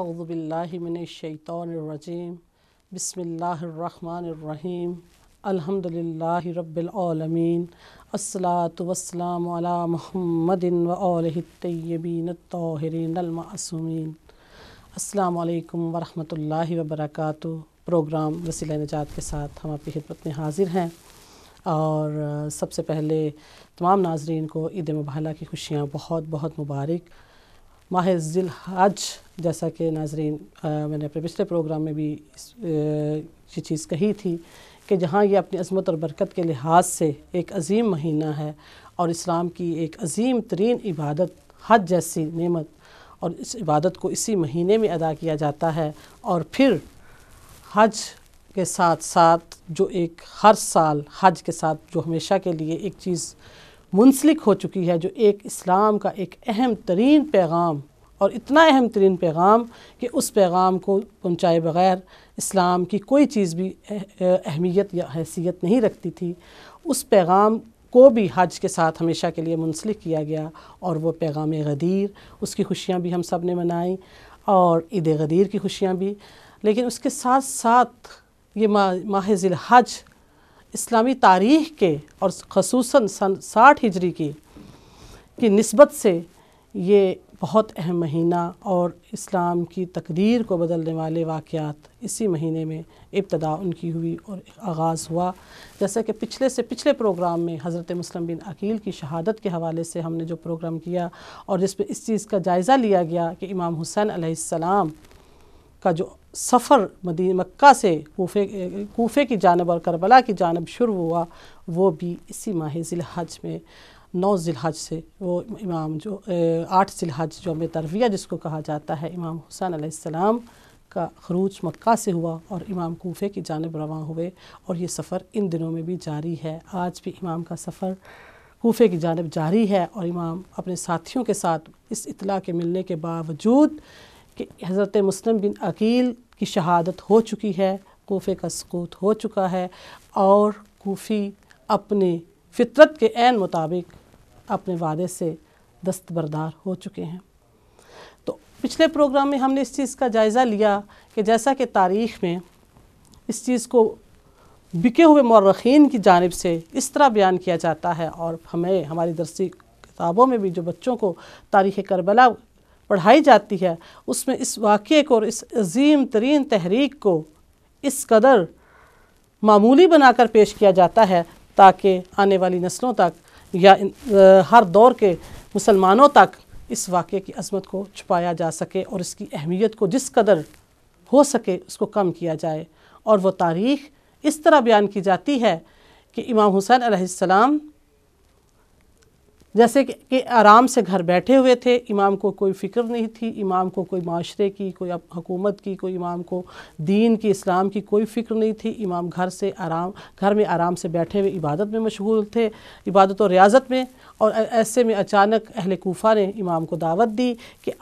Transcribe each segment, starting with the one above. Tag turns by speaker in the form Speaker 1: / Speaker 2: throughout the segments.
Speaker 1: اعوذ باللہ من الشیطان الرجیم بسم اللہ الرحمن الرحیم الحمدللہ رب العالمین الصلاۃ والسلام علی محمد وآلہ الطیبین الطاہرین المعصومین۔ السلام علیکم ورحمۃ اللہ وبرکاتہ۔ پروگرام وسیلہ نجات کے ساتھ ہم آپ کی خدمت میں حاضر ہیں، اور سب سے پہلے تمام ناظرین کو عید مبارکہ کی خوشیاں بہت بہت مبارک۔ ماہ ذی الحج، جیسا کہ ناظرین میں نے اپنے پچھلے پروگرام میں بھی یہ چیز کہی تھی کہ جہاں یہ اپنی عظمت اور برکت کے لحاظ سے ایک عظیم مہینہ ہے اور اسلام کی ایک عظیم ترین عبادت حج جیسی نعمت، اور اس عبادت کو اسی مہینے میں ادا کیا جاتا ہے، اور پھر حج کے ساتھ ساتھ جو ایک ہر سال حج کے ساتھ جو ہمیشہ کے لیے ایک چیز منسلک ہو چکی ہے، جو ایک اسلام کا ایک اہم ترین پیغام، اور اتنا اہم ترین پیغام کہ اس پیغام کو پہنچائے بغیر اسلام کی کوئی چیز بھی اہمیت یا حیثیت نہیں رکھتی تھی، اس پیغام کو بھی حج کے ساتھ ہمیشہ کے لیے منسلک کیا گیا، اور وہ پیغام غدیر، اس کی خوشیاں بھی ہم سب نے منائیں، اور عید غدیر کی خوشیاں بھی۔ لیکن اس کے ساتھ ساتھ یہ ماہ ذی الحج اسلامی تاریخ کے، اور خصوصاً سن 60 ہجری کی نسبت سے یہ بہت اہم مہینہ، اور اسلام کی تقدیر کو بدلنے والے واقعات اسی مہینے میں ابتدا ان کی ہوئی اور آغاز ہوا۔ جیسا کہ پچھلے پروگرام میں حضرت مسلم بن عقیل کی شہادت کے حوالے سے ہم نے جو پروگرام کیا، اور جس پہ اس چیز کا جائزہ لیا گیا کہ امام حسین علیہ السلام کا جو سفر مکہ سے کوفے کی جانب اور کربلا کی جانب شروع ہوا، وہ بھی اسی ماہ ذی الحج میں 9 ذی الحج سے، وہ امام جو 8 ذی الحج جو یوم ترویہ جس کو کہا جاتا ہے، امام حسین علیہ السلام کا خروج مکہ سے ہوا اور امام کوفے کی جانب رواں ہوئے، اور یہ سفر ان دنوں میں بھی جاری ہے۔ آج بھی امام کا سفر کوفے کی جانب جاری ہے، اور امام اپنے ساتھیوں کے ساتھ اس اطلاع کے ملنے کے باوجود کہ حضرت مسلم بن عقیل کی شہادت ہو چکی ہے، کوفے کا سقوط ہو چکا ہے، اور کوفی اپنے فطرت کے عین مطابق اپنے وعدے سے دستبردار ہو چکے ہیں۔ تو پچھلے پروگرام میں ہم نے اس چیز کا جائزہ لیا کہ جیسا کہ تاریخ میں اس چیز کو بکے ہوئے مورخین کی جانب سے اس طرح بیان کیا جاتا ہے، اور ہمیں ہماری درسی کتابوں میں بھی جو بچوں کو تاریخ کربلا پڑھائی جاتی ہے، اس میں اس واقعے کو اور اس عظیم ترین تحریک کو اس قدر معمولی بنا کر پیش کیا جاتا ہے تاکہ آنے والی نسلوں تک یا ہر دور کے مسلمانوں تک اس واقعے کی عظمت کو چھپایا جا سکے، اور اس کی اہمیت کو جس قدر ہو سکے اس کو کم کیا جائے۔ اور وہ تاریخ اس طرح بیان کی جاتی ہے کہ امام حسین علیہ السلام جیسے کہ آرام سے گھر بیٹھے ہوئے تھے، امام کو کوئی فکر نہیں تھی، امام کو کوئی معاشرے کی، کوئی حکومت کی، کوئی امام کو دین کی، اسلام کی کوئی فکر نہیں تھی۔ امام گھر میں آرام سے بیٹھے ہوئے عبادت میں مشغول تھے، عبادت و ریاضت میں، اور ایسے میں اچانک اہل کوفہ نے امام کو دعوت دی کہ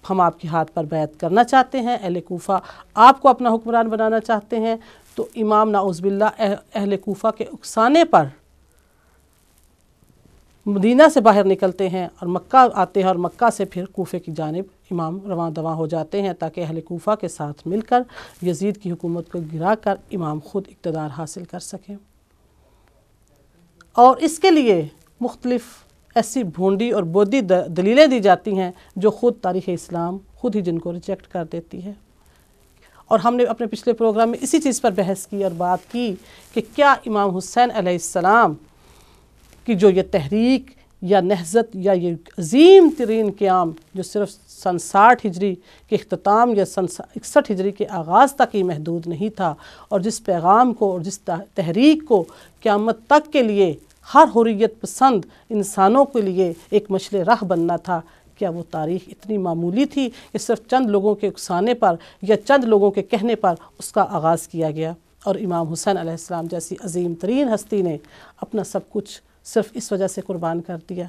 Speaker 1: ہم آپ کے ہاتھ پر بیعت کرنا چاہتے ہیں، اہل کوفہ آپ کو اپنا حکمران بنانا چاہتے ہیں۔ تو امام نعوذ باللہ اہل کوفہ کے اکسانے پر مدینہ سے باہر نکلتے ہیں اور مکہ آتے ہیں، اور مکہ سے پھر کوفے کی جانب امام رواں دواں ہو جاتے ہیں تاکہ اہل کوفہ کے ساتھ مل کر یزید کی حکومت کو گرا کر امام خود اقتدار حاصل کر سکیں۔ اور اس کے لیے مختلف ایسی بھونڈی اور بودی دلیلیں دی جاتی ہیں جو خود تاریخ اسلام خود ہی جن کو ریجیکٹ کر دیتی ہے، اور ہم نے اپنے پچھلے پروگرام میں اسی چیز پر بحث کی اور بات کی کہ کیا امام حسین علیہ السلام کی جو یہ تحریک یا نہضت یا یہ عظیم ترین قیام جو صرف سن 60 ہجری کے اختتام یا سن 61 ہجری کے آغاز تک ہی محدود نہیں تھا، اور جس پیغام کو اور جس تحریک کو قیامت تک کے لیے ہر حریت پسند انسانوں کے لیے ایک مشعل راہ بننا تھا، کیا وہ تاریخ اتنی معمولی تھی کہ صرف چند لوگوں کے اکسانے پر یا چند لوگوں کے کہنے پر اس کا آغاز کیا گیا، اور امام حسین علیہ السلام جیسی عظیم ترین ہستی نے اپنا سب کچھ صرف اس وجہ سے قربان کر دیا؟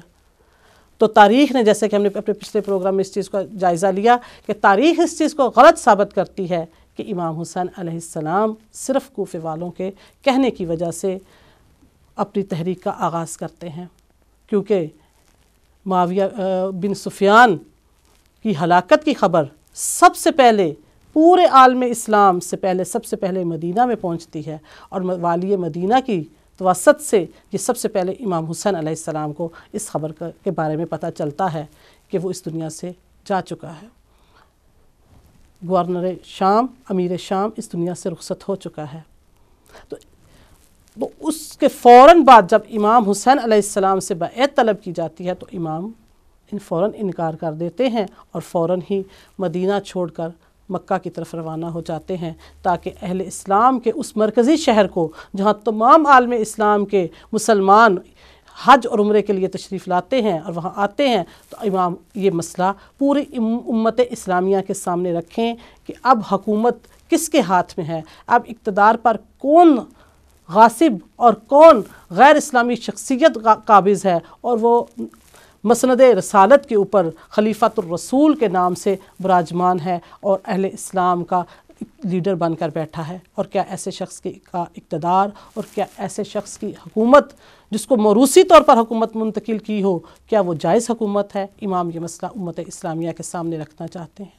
Speaker 1: تو تاریخ نے، جیسے کہ ہم نے اپنے پچھلے پروگرام میں اس چیز کا جائزہ لیا کہ تاریخ اس چیز کو غلط ثابت کرتی ہے کہ امام حسین علیہ السلام صرف کوفے والوں کے کہنے کی وجہ سے اپنی تحریک کا آغاز کرتے ہیں، کیونکہ معاویہ بن سفیان کی ہلاکت کی خبر سب سے پہلے پورے عالم اسلام سے پہلے سب سے پہلے مدینہ میں پہنچتی ہے، اور والی مدینہ کی توسط سے یہ سب سے پہلے امام حسین علیہ السلام کو اس خبر کے بارے میں پتہ چلتا ہے کہ وہ اس دنیا سے جا چکا ہے۔ گورنر شام، امیر شام اس دنیا سے رخصت ہو چکا ہے۔ تو اس کے فوراً بعد جب امام حسین علیہ السلام سے بیعت طلب کی جاتی ہے تو امام فوراً انکار کر دیتے ہیں اور فوراً ہی مدینہ چھوڑ کر مکہ کی طرف روانہ ہو جاتے ہیں، تاکہ اہل اسلام کے اس مرکزی شہر کو جہاں تمام عالم اسلام کے مسلمان حج اور عمرے کے لیے تشریف لاتے ہیں اور وہاں آتے ہیں، تو امام یہ مسئلہ پوری امت اسلامیہ کے سامنے رکھیں کہ اب حکومت کس کے ہاتھ میں ہے، اب اقتدار پر کون غاصب اور کون غیر اسلامی شخصیت قابض ہے، اور وہ مسند رسالت کے اوپر خلیفۃ الرسول کے نام سے براجمان ہے اور اہل اسلام کا لیڈر بن کر بیٹھا ہے۔ اور کیا ایسے شخص کا اقتدار اور کیا ایسے شخص کی حکومت جس کو موروثی طور پر حکومت منتقل کی ہو، کیا وہ جائز حکومت ہے؟ امام یہ مسئلہ امت اسلامیہ کے سامنے رکھنا چاہتے ہیں۔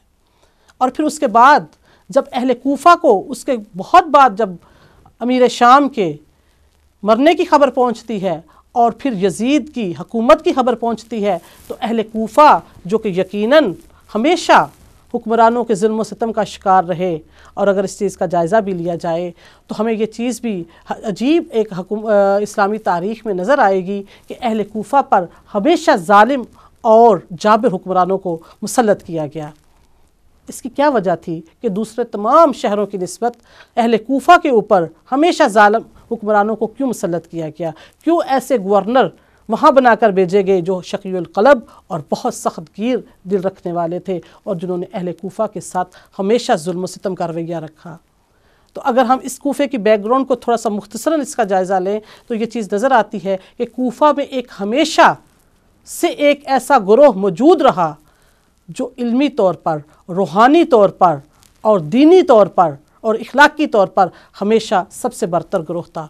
Speaker 1: اور پھر اس کے بعد جب اہل کوفہ کو اس کے بہت بعد جب امیر شام کے مرنے کی خبر پہنچتی ہے اور پھر یزید کی حکومت کی خبر پہنچتی ہے، تو اہل کوفہ جو کہ یقیناً ہمیشہ حکمرانوں کے ظلم و ستم کا شکار رہے، اور اگر اس چیز کا جائزہ بھی لیا جائے تو ہمیں یہ چیز بھی عجیب ایک اسلامی تاریخ میں نظر آئے گی کہ اہل کوفہ پر ہمیشہ ظالم اور جابر حکمرانوں کو مسلط کیا گیا۔ اس کی کیا وجہ تھی کہ دوسرے تمام شہروں کی نسبت اہل کوفہ کے اوپر ہمیشہ ظالم حکمرانوں کو کیوں مسلط کیا گیا؟ کیوں ایسے گورنر وہاں بنا کر بھیجے گئے جو شقی القلب اور بہت سخت گیر دل رکھنے والے تھے، اور جنہوں نے اہل کوفہ کے ساتھ ہمیشہ ظلم و ستم کا رویہ رکھا؟ تو اگر ہم اس کوفے کی بیک گراؤنڈ کو تھوڑا سا مختصراً اس کا جائزہ لیں تو یہ چیز نظر آتی ہے کہ کوفہ میں ایک ہمیشہ سے ایک ایسا گروہ موجود رہا جو علمی طور پر، روحانی طور پر اور دینی طور پر اور اخلاقی طور پر ہمیشہ سب سے برتر گروہ تھا،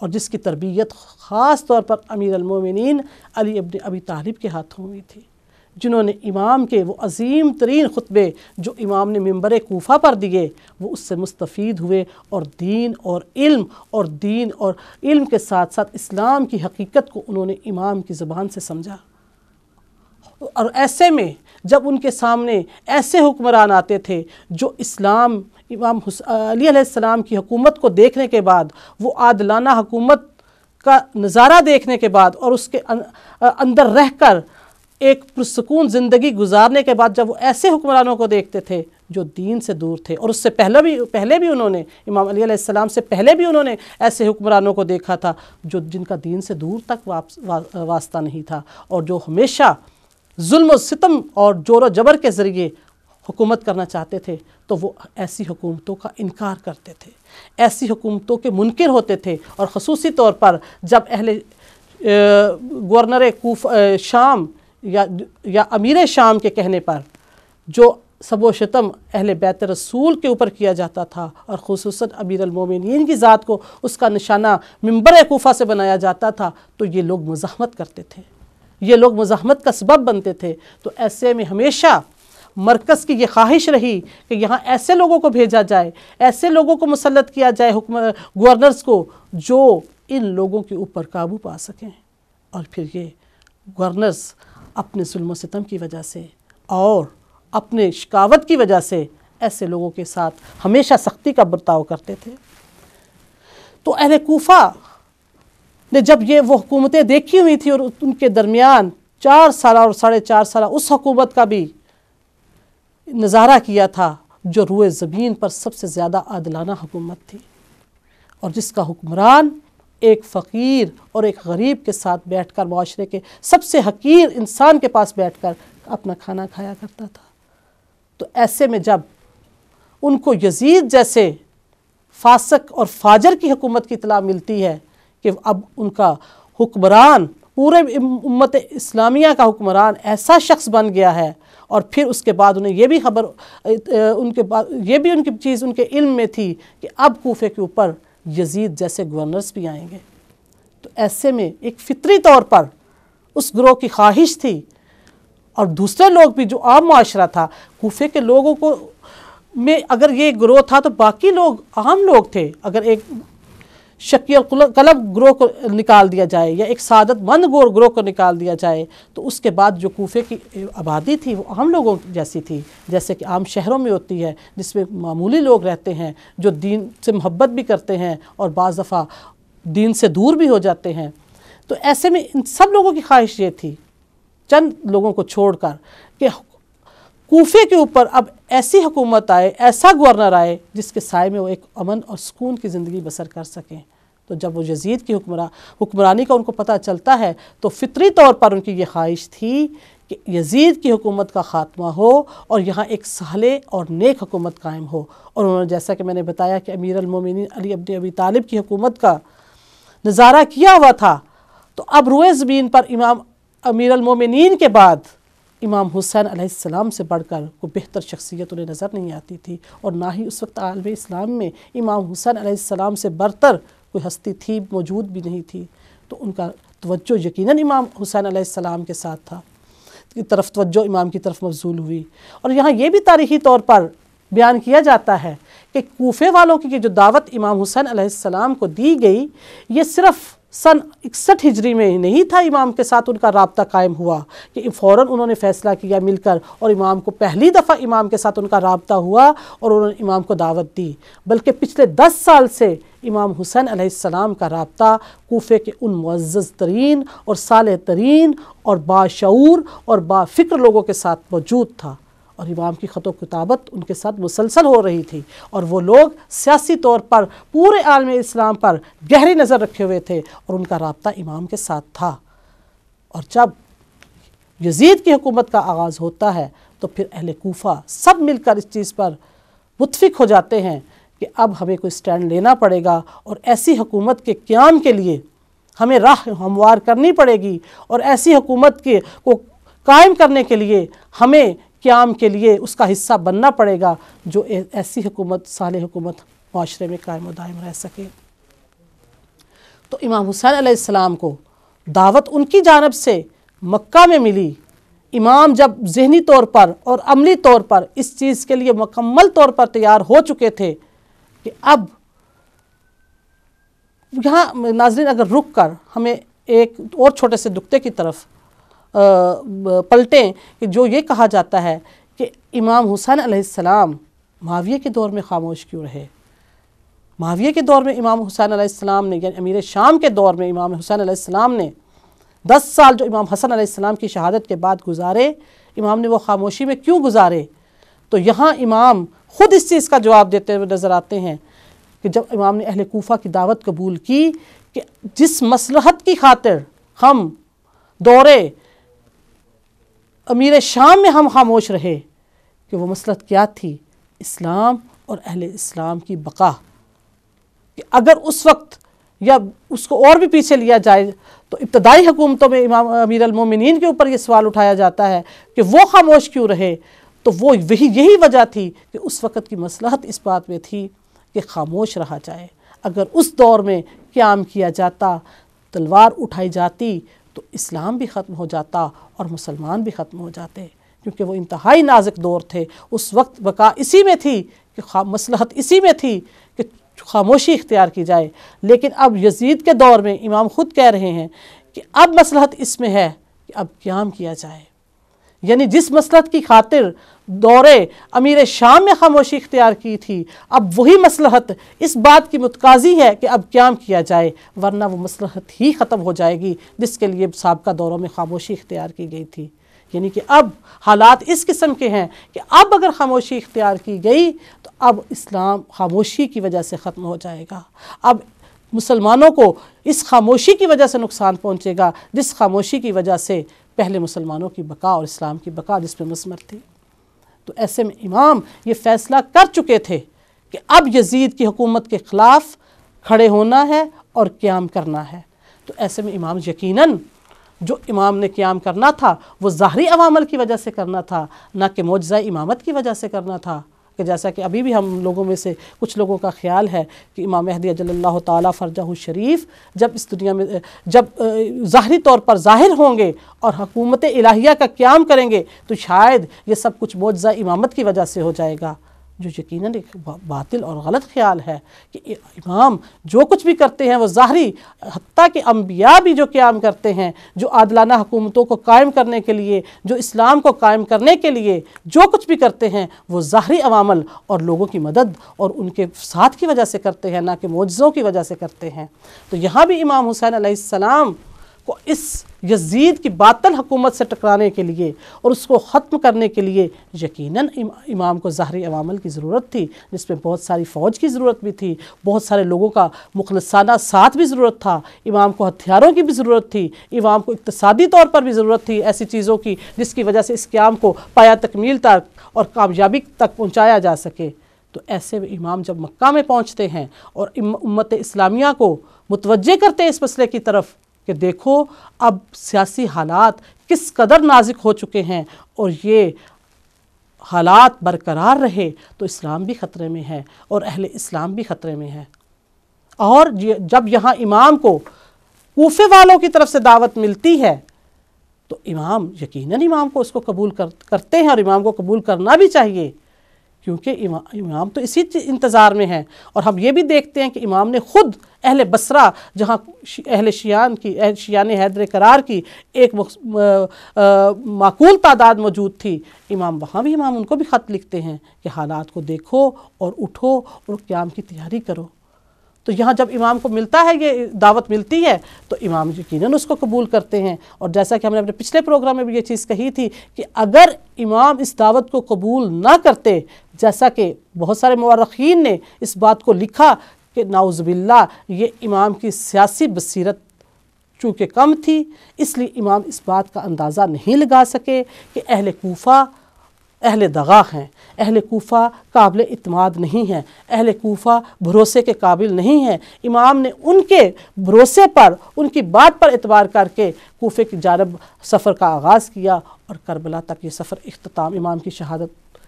Speaker 1: اور جس کی تربیت خاص طور پر امیر المومنین علی ابن ابی طالب کے ہاتھوں ہوئی تھی، جنہوں نے امام کے وہ عظیم ترین خطبے جو امام نے منبر کوفہ پر دیے وہ اس سے مستفید ہوئے، اور دین اور علم کے ساتھ ساتھ اسلام کی حقیقت کو انہوں نے امام کی زبان سے سمجھا۔ اور ایسے میں جب ان کے سامنے ایسے حکمران آتے تھے جو امام علی علیہ السلام کی حکومت کو دیکھنے کے بعد، وہ عادلانہ حکومت کا نظارہ دیکھنے کے بعد اور اس کے اندر رہ کر ایک پرسکون زندگی گزارنے کے بعد، جب وہ ایسے حکمرانوں کو دیکھتے تھے جو دین سے دور تھے، اور اس سے پہلے بھی انہوں نے امام علی علیہ السلام سے پہلے بھی انہوں نے ایسے حکمرانوں کو دیکھا تھا جن کا دین سے دور تک واسطہ نہیں تھا، اور جو ہمیشہ ظلم و ستم اور جور و جبر کے ذریعے حکومت کرنا چاہتے تھے، تو وہ ایسی حکومتوں کا انکار کرتے تھے، ایسی حکومتوں کے منکر ہوتے تھے۔ اور خصوصی طور پر جب گورنر شام یا امیر شام کے کہنے پر جو سب و شتم اہل بیت رسول کے اوپر کیا جاتا تھا، اور خصوصاً امیر المومنین کی ذات کو اس کا نشانہ منبر کوفہ سے بنایا جاتا تھا، تو یہ لوگ مزاحمت کرتے تھے، یہ لوگ مزاحمت کا سبب بنتے تھے۔ تو ایسے میں ہمیشہ مرکز کی یہ خواہش رہی کہ یہاں ایسے لوگوں کو بھیجا جائے، ایسے لوگوں کو مسلط کیا جائے گورنرز کو جو ان لوگوں کے اوپر قابو پا سکیں، اور پھر یہ گورنرز اپنے ظلم و ستم کی وجہ سے اور اپنے شکاوت کی وجہ سے ایسے لوگوں کے ساتھ ہمیشہ سختی کا برتاؤ کرتے تھے۔ تو اہل کوفہ نے جب وہ حکومتیں دیکھی ہوئی تھی اور ان کے درمیان 4 سالہ اور 4.5 سالہ اس حکومت کا بھی نظارہ کیا تھا جو روئے زمین پر سب سے زیادہ عادلانہ حکومت تھی، اور جس کا حکمران ایک فقیر اور ایک غریب کے ساتھ بیٹھ کر معاشرے کے سب سے حقیر انسان کے پاس بیٹھ کر اپنا کھانا کھایا کرتا تھا۔ تو ایسے میں جب ان کو یزید جیسے فاسق اور فاجر کی حکومت کی اطلاع ملتی ہے کہ اب ان کا حکمران، پورے امت اسلامیہ کا حکمران ایسا شخص بن گیا ہے، اور پھر اس کے بعد انہیں یہ بھی خبر ان کی چیز ان کے علم میں تھی کہ اب کوفے کے اوپر یزید جیسے گورنرز بھی آئیں گے، تو ایسے میں ایک فطری طور پر اس گروہ کی خواہش تھی اور دوسرے لوگ بھی جو عام معاشرہ تھا، کوفے کے لوگوں کو میں اگر یہ گروہ تھا تو باقی لوگ عام لوگ تھے. اگر ایک شکی قلب گروہ کو نکال دیا جائے یا ایک سعادت مند گروہ کو نکال دیا جائے تو اس کے بعد جو کوفے کی آبادی تھی وہ عام لوگوں جیسی تھی، جیسے کہ عام شہروں میں ہوتی ہے، جس میں معمولی لوگ رہتے ہیں جو دین سے محبت بھی کرتے ہیں اور بعض دفعہ دین سے دور بھی ہو جاتے ہیں. تو ایسے میں ان سب لوگوں کی خواہش یہ تھی، چند لوگوں کو چھوڑ کر، کہ کوفے کے اوپر اب ایسی حکومت آئے، ایسا گورنر آئے جس کے سائے میں وہ ایک امن اور سکون کی زندگی بسر کر سکیں. تو جب وہ یزید کی حکمرانی کا ان کو پتہ چلتا ہے تو فطری طور پر ان کی یہ خواہش تھی کہ یزید کی حکومت کا خاتمہ ہو اور یہاں ایک صالح اور نیک حکومت قائم ہو. اور انہوں نے جیسا کہ میں نے بتایا کہ امیر المومنین علی ابن ابی طالب کی حکومت کا نظارہ کیا ہوا تھا، تو اب روئے زمین پر امام امیر المومنین کے بعد امام حسین علیہ السلام سے بڑھ کر کوئی بہتر شخصیت انہیں نظر نہیں آتی تھی، اور نہ ہی اس وقت عالم اسلام میں امام حسین علیہ السلام سے برتر کوئی ہستی تھی، موجود بھی نہیں تھی. تو ان کا توجہ یقیناً امام حسین علیہ السلام کے ساتھ تھا، کی طرف توجہ امام کی طرف مبذول ہوئی. اور یہاں یہ بھی تاریخی طور پر بیان کیا جاتا ہے کہ کوفے والوں کی جو دعوت امام حسین علیہ السلام کو دی گئی، یہ صرف سن 61 ہجری میں ہی نہیں تھا امام کے ساتھ ان کا رابطہ قائم ہوا کہ فوراً انہوں نے فیصلہ کیا مل کر، اور امام کو پہلی دفعہ امام کے ساتھ ان کا رابطہ ہوا اور انہوں نے امام کو دعوت دی، بلکہ پچھلے 10 سال سے امام حسین علیہ السلام کا رابطہ کوفے کے ان معزز ترین اور صالح ترین اور باشعور اور بافکر لوگوں کے ساتھ موجود تھا، اور امام کی خط و کتابت ان کے ساتھ مسلسل ہو رہی تھی، اور وہ لوگ سیاسی طور پر پورے عالم اسلام پر گہری نظر رکھے ہوئے تھے، اور ان کا رابطہ امام کے ساتھ تھا. اور جب یزید کی حکومت کا آغاز ہوتا ہے تو پھر اہل کوفہ سب مل کر اس چیز پر متفق ہو جاتے ہیں کہ اب ہمیں کوئی سٹینڈ لینا پڑے گا، اور ایسی حکومت کے قیام کے لیے ہمیں راہ ہموار کرنی پڑے گی، اور ایسی حکومت کو قائم کرنے کے لیے ہمیں قیام کے لیے اس کا حصہ بننا پڑے گا جو ایسی حکومت، صالح حکومت معاشرے میں قائم و دائم رہ سکے. تو امام حسین علیہ السلام کو دعوت ان کی جانب سے مکہ میں ملی. امام جب ذہنی طور پر اور عملی طور پر اس چیز کے لیے مکمل طور پر تیار ہو چکے تھے کہ اب یہاں ناظرین اگر رک کر ہمیں ایک اور چھوٹے سے نقطے کی طرف پلٹیں کہ جو یہ کہا جاتا ہے کہ امام حسین علیہ السلام معاویہ کے دور میں خاموش کیوں رہے. معاویہ کے دور میں امام حسین علیہ السلام نے، یعنی امیر شام کے دور میں امام حسین علیہ السلام نے 10 سال جو امام حسن علیہ السلام کی شہادت کے بعد گزارے، امام نے وہ خاموشی میں کیوں گزارے؟ تو یہاں امام خود اس چیز کا جواب دیتے ہوئے نظر آتے ہیں کہ جب امام نے اہل کوفہ کی دعوت قبول کی کہ جس مصلحت کی خاطر ہم دورے امیر شام میں ہم خاموش رہے، کہ وہ مصلحت کیا تھی؟ اسلام اور اہل اسلام کی بقا. کہ اگر اس وقت یا اس کو اور بھی پیچھے لیا جائے تو ابتدائی حکومتوں میں امام امیر المومنین کے اوپر یہ سوال اٹھایا جاتا ہے کہ وہ خاموش کیوں رہے، تو وہ یہی وجہ تھی کہ اس وقت کی مصلحت اس بات میں تھی کہ خاموش رہا جائے. اگر اس دور میں قیام کیا جاتا، تلوار اٹھائی جاتی، تو اسلام بھی ختم ہو جاتا اور مسلمان بھی ختم ہو جاتے، کیونکہ وہ انتہائی نازک دور تھے. اس وقت بقا اسی میں تھی کہ مصلحت اسی میں تھی کہ خاموشی اختیار کی جائے. لیکن اب یزید کے دور میں امام خود کہہ رہے ہیں کہ اب مصلحت اس میں ہے کہ اب قیام کیا جائے. یعنی جس مصلحت کی خاطر دورے امیر شام میں خاموشی اختیار کی تھی، اب وہی مصلحت اس بات کی متقاضی ہے کہ اب قیام کیا جائے، ورنہ وہ مصلحت ہی ختم ہو جائے گی جس کے لیے سابقہ دوروں میں خاموشی اختیار کی گئی تھی. یعنی کہ اب حالات اس قسم کے ہیں کہ اب اگر خاموشی اختیار کی گئی تو اب اسلام خاموشی کی وجہ سے ختم ہو جائے گا. اب مسلمانوں کو اس خاموشی کی وجہ سے نقصان پہنچے گا جس خاموشی کی وجہ سے پہلے مسلمانوں کی بقا اور اسلام کی بقا جس میں مثمر تھی. تو ایسے میں امام یہ فیصلہ کر چکے تھے کہ اب یزید کی حکومت کے خلاف کھڑے ہونا ہے اور قیام کرنا ہے. تو ایسے میں امام یقیناً جو امام نے قیام کرنا تھا وہ ظاہری عوامل کی وجہ سے کرنا تھا، نہ کہ معجزہ امامت کی وجہ سے کرنا تھا. کہ جیسا کہ ابھی بھی ہم لوگوں میں سے کچھ لوگوں کا خیال ہے کہ امام مہدی اجل اللہ تعالیٰ فرجہ شریف جب اس دنیا میں جب ظاہری طور پر ظاہر ہوں گے اور حکومت الہیہ کا قیام کریں گے تو شاید یہ سب کچھ معجزہ امامت کی وجہ سے ہو جائے گا، جو یقیناً ایک باطل اور غلط خیال ہے کہ امام جو کچھ بھی کرتے ہیں وہ ظاہری، حتیٰ کہ انبیاء بھی جو قیام کرتے ہیں، جو عادلانہ حکومتوں کو قائم کرنے کے لیے، جو اسلام کو قائم کرنے کے لیے جو کچھ بھی کرتے ہیں وہ ظاہری عوامل اور لوگوں کی مدد اور ان کے ساتھ کی وجہ سے کرتے ہیں، نہ کہ معجزوں کی وجہ سے کرتے ہیں۔ تو یہاں بھی امام حسین علیہ السلام کو اس یزید کی باطل حکومت سے ٹکرانے کے لیے اور اس کو ختم کرنے کے لیے یقیناً امام کو ظاہری عوامل کی ضرورت تھی، جس میں بہت ساری فوج کی ضرورت بھی تھی، بہت سارے لوگوں کا مخلصانہ ساتھ بھی ضرورت تھا، امام کو ہتھیاروں کی بھی ضرورت تھی، امام کو اقتصادی طور پر بھی ضرورت تھی ایسی چیزوں کی جس کی وجہ سے اس قیام کو پایا تکمیل تک اور کامیابی تک پہنچایا جا سکے۔ تو ایسے امام جب مکہ میں پہنچتے ہیں اور امت اسلامیہ کو متوجہ کرتے ہیں اس مسئلے کی طرف کہ دیکھو اب سیاسی حالات کس قدر نازک ہو چکے ہیں اور یہ حالات برقرار رہے تو اسلام بھی خطرے میں ہے اور اہل اسلام بھی خطرے میں ہے۔ اور جب یہاں امام کو کوفے والوں کی طرف سے دعوت ملتی ہے تو امام یقیناً امام کو اس کو قبول کرتے ہیں اور امام کو قبول کرنا بھی چاہیے، کیونکہ امام تو اسی انتظار میں ہیں۔ اور ہم یہ بھی دیکھتے ہیں کہ امام نے خود اہل بصرہ، جہاں اہل شیعان حیدر قرار کی ایک معقول تعداد موجود تھی، وہاں بھی امام ان کو بھی خط لکھتے ہیں کہ حالات کو دیکھو اور اٹھو اور قیام کی تیاری کرو۔ تو یہاں جب امام کو ملتا ہے، یہ دعوت ملتی ہے، تو امام یقیناً اس کو قبول کرتے ہیں۔ اور جیسا کہ ہم نے اپنے پچھلے پروگرام میں بھی یہ چیز کہی تھی کہ اگر امام اس دعوت کو قبول نہ کرتے، جیسا کہ بہت سارے مورخین نے اس بات کو لکھا کہ نعوذ باللہ یہ امام کی سیاسی بصیرت چونکہ کم تھی، اس لیے امام اس بات کا اندازہ نہیں لگا سکے کہ اہل کوفہ اہل دغا ہیں، اہل کوفہ قابل اعتماد نہیں ہیں، اہل کوفہ بھروسے کے قابل نہیں ہیں۔ امام نے ان کے بھروسے پر، ان کی بات پر اعتبار کر کے کوفے کی جانب سفر کا آغاز کیا اور کربلا تک یہ سفر امام کی شہادت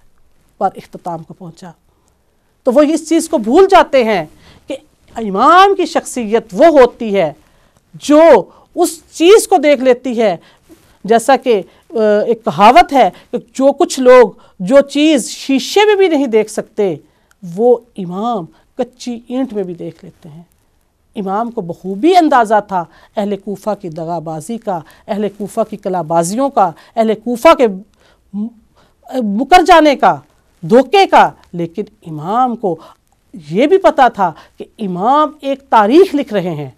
Speaker 1: پر اختتام کو پہنچا۔ تو وہ اس چیز کو بھول جاتے ہیں کہ امام کی شخصیت وہ ہوتی ہے جو اس چیز کو دیکھ لیتی ہے، جیسا کہ ایک کہاوت ہے کہ جو کچھ لوگ جو چیز شیشے میں بھی نہیں دیکھ سکتے وہ امام کچی اینٹ میں بھی دیکھ لیتے ہیں۔ امام کو بخوبی اندازہ تھا اہل کوفہ کی دغا بازی کا، اہل کوفہ کی کلا بازیوں کا، اہل کوفہ کے مکر جانے کا، دھوکے کا، لیکن امام کو یہ بھی پتا تھا کہ امام ایک تاریخ لکھ رہے ہیں۔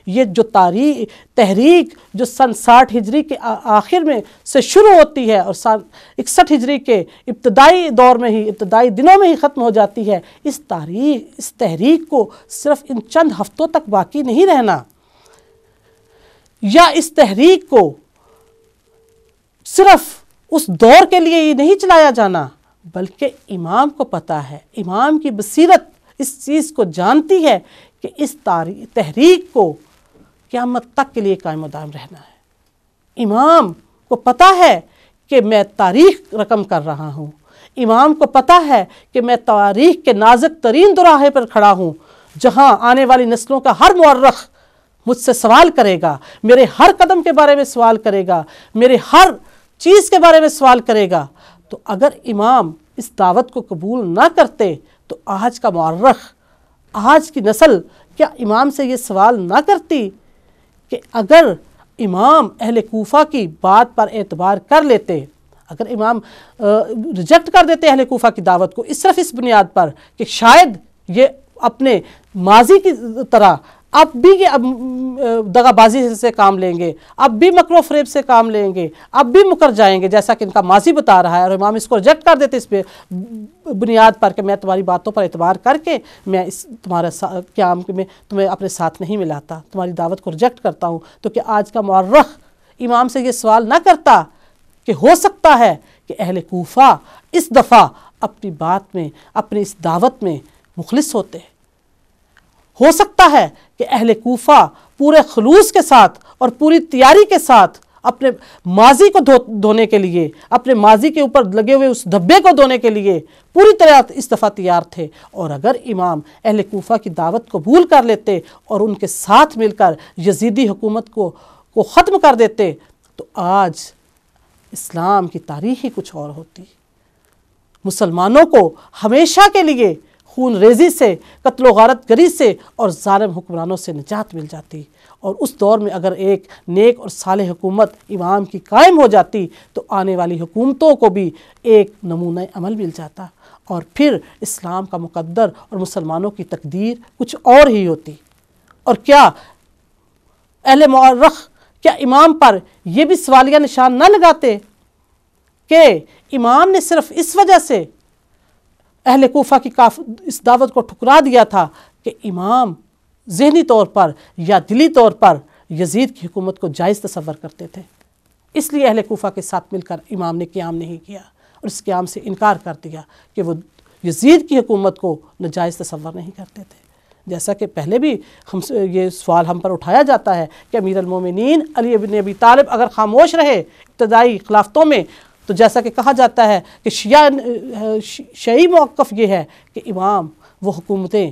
Speaker 1: یہ جو تحریک جو سن 60 ہجری کے آخر میں سے شروع ہوتی ہے اور سن 61 ہجری کے ابتدائی دور میں ہی، ابتدائی دنوں میں ہی ختم ہو جاتی ہے، اس تحریک کو صرف ان چند ہفتوں تک باقی نہیں رہنا، یا اس تحریک کو صرف اس دور کے لیے ہی نہیں چلایا جانا، بلکہ امام کو پتہ ہے، امام کی بصیرت اس چیز کو جانتی ہے کہ اس تحریک کو قیامت تک کے لیے قائم و دائم رہنا ہے۔ امام کو پتہ ہے کہ میں تاریخ رقم کر رہا ہوں، امام کو پتہ ہے کہ میں تاریخ کے نازک ترین دوراہے پر کھڑا ہوں، جہاں آنے والی نسلوں کا ہر مورخ مجھ سے سوال کرے گا، میرے ہر قدم کے بارے میں سوال کرے گا، میرے ہر چیز کے بارے میں سوال کرے گا۔ تو اگر امام اس دعوت کو قبول نہ کرتے تو آج کا مورخ، آج کی نسل کیا امام سے یہ سوال نہ کرتی کہ اگر امام اہل کوفہ کی بات پر اعتبار کر لیتے، اگر امام ریجیکٹ کر دیتے اہل کوفہ کی دعوت کو صرف اس بنیاد پر کہ شاید یہ اپنے ماضی کی طرح اب بھی یہ دغا بازی سے کام لیں گے، اب بھی مکر و فریب سے کام لیں گے، اب بھی مکر جائیں گے جیسا کہ ان کا ماضی بتا رہا ہے، اور امام اس کو ریجیکٹ کر دیتے اس پہ بنیاد پر کہ میں تمہاری باتوں پر اعتبار کر کے میں اس تمہارے قیام میں تمہیں اپنے ساتھ نہیں ملاتا، تمہاری دعوت کو ریجیکٹ کرتا ہوں، تو کہ آج کا مورخ امام سے یہ سوال نہ کرتا کہ ہو سکتا ہے کہ اہل کوفہ اس دفعہ اپنی بات میں، اپنی اس دعوت میں مخلص ہوتے، ہو سکتا ہے کہ اہل کوفہ پورے خلوص کے ساتھ اور پوری تیاری کے ساتھ اپنے ماضی کو دھونے کے لیے، اپنے ماضی کے اوپر لگے ہوئے اس دھبے کو دھونے کے لیے پوری طرح اس دفعہ تیار تھے۔ اور اگر امام اہل کوفہ کی دعوت قبول کر لیتے اور ان کے ساتھ مل کر یزیدی حکومت کو ختم کر دیتے تو آج اسلام کی تاریخ ہی کچھ اور ہوتی۔ مسلمانوں کو ہمیشہ کے لیے خون ریزی سے، قتل و غارت گری سے اور ظالم حکمرانوں سے نجات مل جاتی۔ اور اس دور میں اگر ایک نیک اور صالح حکومت امام کی قائم ہو جاتی تو آنے والی حکومتوں کو بھی ایک نمونہ عمل مل جاتا، اور پھر اسلام کا مقدر اور مسلمانوں کی تقدیر کچھ اور ہی ہوتی۔ اور کیا اہل مورخ کیا امام پر یہ بھی سوالیہ نشان نہ لگاتے کہ امام نے صرف اس وجہ سے اہل کوفہ کی اس دعوت کو ٹھکرا دیا تھا کہ امام ذہنی طور پر یا دلی طور پر یزید کی حکومت کو جائز تصور کرتے تھے، اس لیے اہل کوفہ کے ساتھ مل کر امام نے قیام نہیں کیا اور اس قیام سے انکار کر دیا کہ وہ یزید کی حکومت کو ناجائز تصور نہیں کرتے تھے؟ جیسا کہ پہلے بھی یہ سوال ہم پر اٹھایا جاتا ہے کہ امیر المومنین علی بن ابی طالب اگر خاموش رہے ابتدائی خلافتوں میں تو جیسا کہ کہا جاتا ہے کہ شیعی موقف یہ ہے کہ امام وہ حکومتیں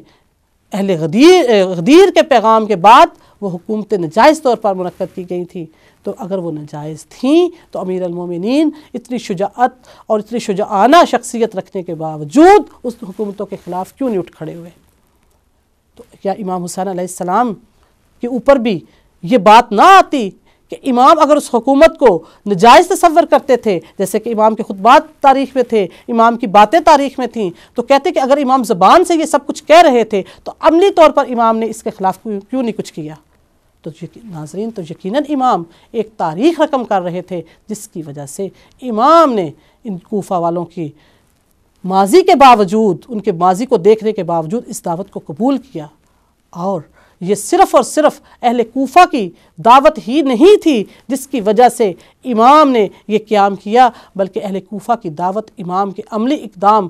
Speaker 1: اہل غدیر کے پیغام کے بعد وہ حکومتیں ناجائز طور پر منعقد کی گئی تھیں، تو اگر وہ ناجائز تھیں تو امیر المومنین اتنی شجاعت اور اتنی شجاعانہ شخصیت رکھنے کے باوجود اس حکومتوں کے خلاف کیوں نہیں اٹھ کھڑے ہوئے؟ تو کیا امام حسین علیہ السلام کے اوپر بھی یہ بات نہ آتی کہ امام اگر اس حکومت کو ناجائز تصور کرتے تھے، جیسے کہ امام کے خطبات تاریخ میں تھے، امام کی باتیں تاریخ میں تھیں، تو کہتے کہ اگر امام زبان سے یہ سب کچھ کہہ رہے تھے تو عملی طور پر امام نے اس کے خلاف کیوں نہیں کچھ کیا؟ تو ناظرین، تو یقیناً امام ایک تاریخ رقم کر رہے تھے جس کی وجہ سے امام نے ان کوفہ والوں کی ماضی کے باوجود، ان کے ماضی کو دیکھنے کے باوجود اس دعوت کو قبول کیا۔ اور یہ صرف اور صرف اہل کوفہ کی دعوت ہی نہیں تھی جس کی وجہ سے امام نے یہ قیام کیا، بلکہ اہل کوفہ کی دعوت امام کے عملی اقدام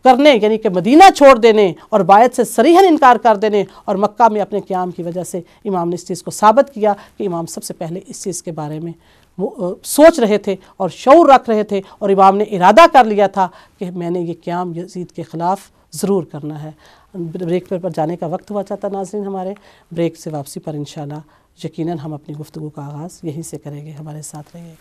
Speaker 1: کرنے، یعنی کہ مدینہ چھوڑ دینے اور بیعت سے صریحاً انکار کر دینے اور مکہ میں اپنے قیام کی وجہ سے امام نے اس چیز کو ثابت کیا کہ امام سب سے پہلے اس چیز کے بارے میں وہ سوچ رہے تھے اور شعور رکھ رہے تھے، اور امام نے ارادہ کر لیا تھا کہ میں نے یہ قیام یزید کے خلاف ضرور کرنا ہے۔ بریک پر جانے کا وقت ہوا چاہتا ناظرین، ہمارے بریک سے واپسی پر انشاءاللہ یقیناً ہم اپنی گفتگو کا آغاز یہیں سے کریں گے، ہمارے ساتھ رہیے۔